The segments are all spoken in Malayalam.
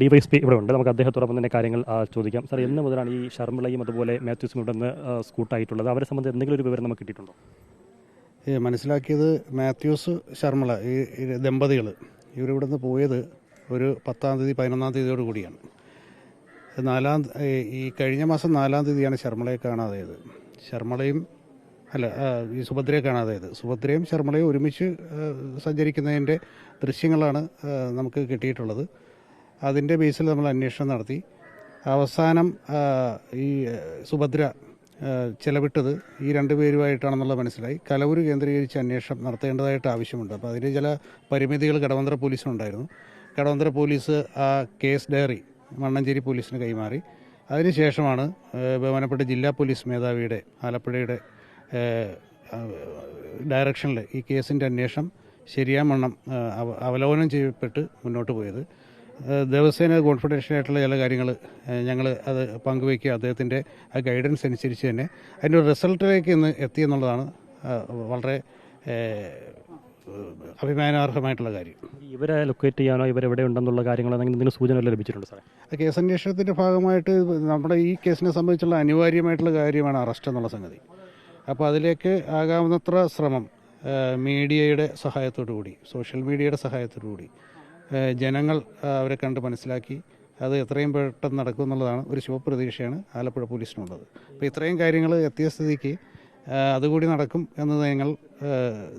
ഡിവൈഎസ്പി ഇവിടെ ഉണ്ട്. നമുക്ക് അദ്ദേഹത്തോടൊപ്പം തന്നെ കാര്യങ്ങൾ ചോദിക്കാം. സാർ, എന്ന് മുതലാണ് ഈ ഷർമിളയും അതുപോലെ മാത്യൂസും ഇവിടെ നിന്ന് സ്കൂട്ടായിട്ടുള്ളത്? അവരെ സംബന്ധിച്ച് എന്തെങ്കിലും ഒരു വിവരം നമുക്ക് കിട്ടിയിട്ടുണ്ടോ? മനസ്സിലാക്കിയത് മാത്യൂസ് ഷർമിള ഈ ദമ്പതികൾ ഇവരിവിടുന്ന് പോയത് ഒരു 10-ാം തീയതി 11-ാം തീയതിയോട് കൂടിയാണ്. ഈ കഴിഞ്ഞ മാസം 4-ാം തീയതിയാണ് ഷർമിളയെ കാണാതായത്. ഈ സുഭദ്രയെ കാണാതായത്. സുഭദ്രയും ഷർമിളയും ഒരുമിച്ച് സഞ്ചരിക്കുന്നതിൻ്റെ ദൃശ്യങ്ങളാണ് നമുക്ക് കിട്ടിയിട്ടുള്ളത്. അതിൻ്റെ ബേസിൽ നമ്മൾ അന്വേഷണം നടത്തി. അവസാനം ഈ സുഭദ്ര ചെലവിട്ടത് ഈ രണ്ടുപേരുമായിട്ടാണെന്നുള്ളത് മനസ്സിലായി. കലവൂർ കേന്ദ്രീകരിച്ച് അന്വേഷണം നടത്തേണ്ടതായിട്ട് ആവശ്യമുണ്ട്. അപ്പോൾ അതിന് ചില പരിമിതികൾ കടവന്ത്ര പോലീസിനുണ്ടായിരുന്നു. കടവന്ത്ര പോലീസ് ആ കേസ് ഡയറി മണ്ണഞ്ചേരി പോലീസിന് കൈമാറി. അതിനുശേഷമാണ് ബഹുമാനപ്പെട്ട ജില്ലാ പോലീസ് മേധാവിയുടെ ആലപ്പുഴയുടെ ഡയറക്ഷനിൽ ഈ കേസിൻ്റെ അന്വേഷണം ശരിയാമണ്ണം അവലോകനം ചെയ്യപ്പെട്ട് മുന്നോട്ട് പോയത്. ദിവസേന കോൺഫിഡൻഷ്യലായിട്ടുള്ള ചില കാര്യങ്ങൾ ഞങ്ങൾ അത് പങ്കുവയ്ക്കുക. അദ്ദേഹത്തിൻ്റെ ആ ഗൈഡൻസ് അനുസരിച്ച് തന്നെ അതിൻ്റെ റിസൾട്ടിലേക്ക് ഇന്ന് എത്തിയെന്നുള്ളതാണ് വളരെ അഭിമാനാർഹമായിട്ടുള്ള കാര്യം. ഇവരെ ലൊക്കേറ്റ് ചെയ്യാനോ ഇവരെവിടെ ഉണ്ടെന്നുള്ള കാര്യങ്ങൾ എന്തെങ്കിലും സൂചന ലഭിച്ചിട്ടുണ്ട് സാറേ? കേസ് അന്വേഷണത്തിൻ്റെ ഭാഗമായിട്ട് നമ്മുടെ ഈ കേസിനെ സംബന്ധിച്ചുള്ള അനിവാര്യമായിട്ടുള്ള കാര്യമാണ് അറസ്റ്റ് എന്നുള്ള സംഗതി. അപ്പോൾ അതിലേക്ക് ആകാവുന്നത്ര ശ്രമം മീഡിയയുടെ സഹായത്തോടു കൂടി, സോഷ്യൽ മീഡിയയുടെ സഹായത്തോടു കൂടി ജനങ്ങൾ അവരെ കണ്ട് മനസ്സിലാക്കി അത് എത്രയും പെട്ടെന്ന് നടക്കും എന്നുള്ളതാണ് ഒരു ശുഭപ്രതീക്ഷയാണ് ആലപ്പുഴ പോലീസിനുള്ളത്. അപ്പോൾ ഇത്രയും കാര്യങ്ങൾ എത്തിയ സ്ഥിതിക്ക് അതുകൂടി നടക്കും എന്ന് ഞങ്ങൾ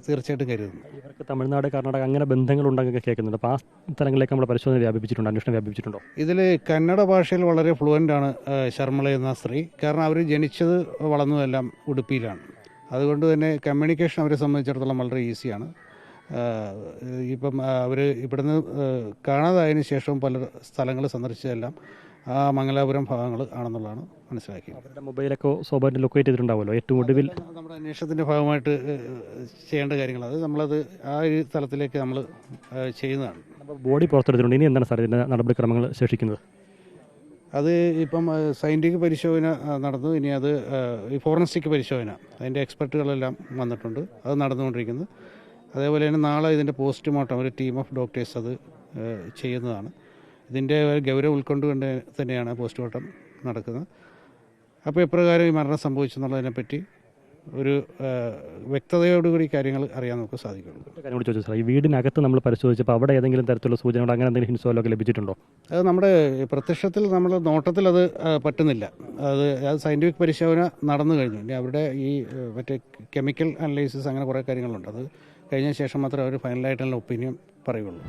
തീർച്ചയായിട്ടും കരുതുന്നു. ഇവർക്ക് തമിഴ്നാട്, കർണാടക അങ്ങനെ ബന്ധങ്ങളുണ്ടെന്നൊക്കെ കേൾക്കുന്നുണ്ട്. അപ്പോൾ ആ സ്ഥലങ്ങളിലേക്ക് നമ്മൾ പരിശോധന വ്യാപിപ്പിച്ചിട്ടുണ്ടോ, അന്വേഷണം വ്യാപിപ്പിച്ചിട്ടുണ്ടോ? ഇതിൽ കന്നഡ ഭാഷയിൽ വളരെ ഫ്ലുവൻ്റാണ് ഷർമിള എന്ന സ്ത്രീ. കാരണം അവർ ജനിച്ചത് വളർന്നതെല്ലാം ഉടുപ്പിയിലാണ്. അതുകൊണ്ട് തന്നെ കമ്മ്യൂണിക്കേഷൻ അവരെ സംബന്ധിച്ചിടത്തോളം വളരെ ഈസിയാണ്. ഇപ്പം അവർ ഇവിടുന്ന് കാണാതായതിനു ശേഷവും പല സ്ഥലങ്ങൾ സന്ദർശിച്ചതെല്ലാം ആ മംഗലാപുരം ഭാഗങ്ങൾ ആണെന്നുള്ളതാണ് മനസ്സിലാക്കിയത്. അവരുടെ മൊബൈലൊക്കെ സ്വാഭാവികം ലൊക്കേറ്റ് ചെയ്തിട്ടുണ്ടാവുമല്ലോ. ഏറ്റവും ഒടുവിൽ നമ്മുടെ അന്വേഷണത്തിൻ്റെ ഭാഗമായിട്ട് ചെയ്യേണ്ട കാര്യങ്ങൾ നമ്മളത് ആ ഒരു തലത്തിലേക്ക് നമ്മൾ ചെയ്യുന്നതാണ്. ബോഡി പുറത്തെടുത്തിട്ടുണ്ട്. ഇനി എന്താണ് സാർ ഇതിൻ്റെ നടപടിക്രമങ്ങൾ ശേഷിക്കുന്നത്? അത് ഇപ്പം സയൻറ്റിഫിക് പരിശോധന നടന്നു. ഇനി അത് ഈ ഫോറൻസിക് പരിശോധന അതിൻ്റെ എക്സ്പെർട്ടുകളെല്ലാം വന്നിട്ടുണ്ട്. അത് നടന്നുകൊണ്ടിരിക്കുന്നു. അതേപോലെ തന്നെ നാളെ ഇതിൻ്റെ പോസ്റ്റ്മോർട്ടം ഒരു ടീം ഓഫ് ഡോക്ടേഴ്സ് അത് ചെയ്യുന്നതാണ്. ഇതിൻ്റെ ഗൗരവം ഉൾക്കൊണ്ടുകൊണ്ട് തന്നെയാണ് പോസ്റ്റ്മോർട്ടം നടക്കുന്നത്. അപ്പോൾ എപ്രകാരം ഈ മരണം സംഭവിച്ചെന്നുള്ളതിനെപ്പറ്റി ഒരു വ്യക്തതയോടുകൂടി കാര്യങ്ങൾ അറിയാൻ നമുക്ക് സാധിക്കുള്ളൂ. കാര്യങ്ങൾ ചോദിച്ചു സാർ, ഈ വീടിനകത്ത് നമ്മൾ പരിശോധിച്ചപ്പോൾ അവിടെ ഏതെങ്കിലും തരത്തിലുള്ള സൂചനകൾ അങ്ങനെ എന്തെങ്കിലും ഹിൻസോലൊക്കെ ലഭിച്ചിട്ടുണ്ടോ? അത് നമ്മുടെ പ്രത്യക്ഷത്തിൽ നമ്മൾ നോട്ടത്തിൽ അത് പറ്റുന്നില്ല. അത് സയൻറ്റിഫിക് പരിശോധന നടന്നു കഴിഞ്ഞു. ഇനി അവരുടെ ഈ മറ്റേ കെമിക്കൽ അനലൈസിസ് അങ്ങനെ കുറേ കാര്യങ്ങളുണ്ട്. അത് കഴിഞ്ഞ ശേഷം മാത്രമേ അവർ ഫൈനലായിട്ടുള്ള ഒപ്പീനിയൻ പറയുള്ളൂ.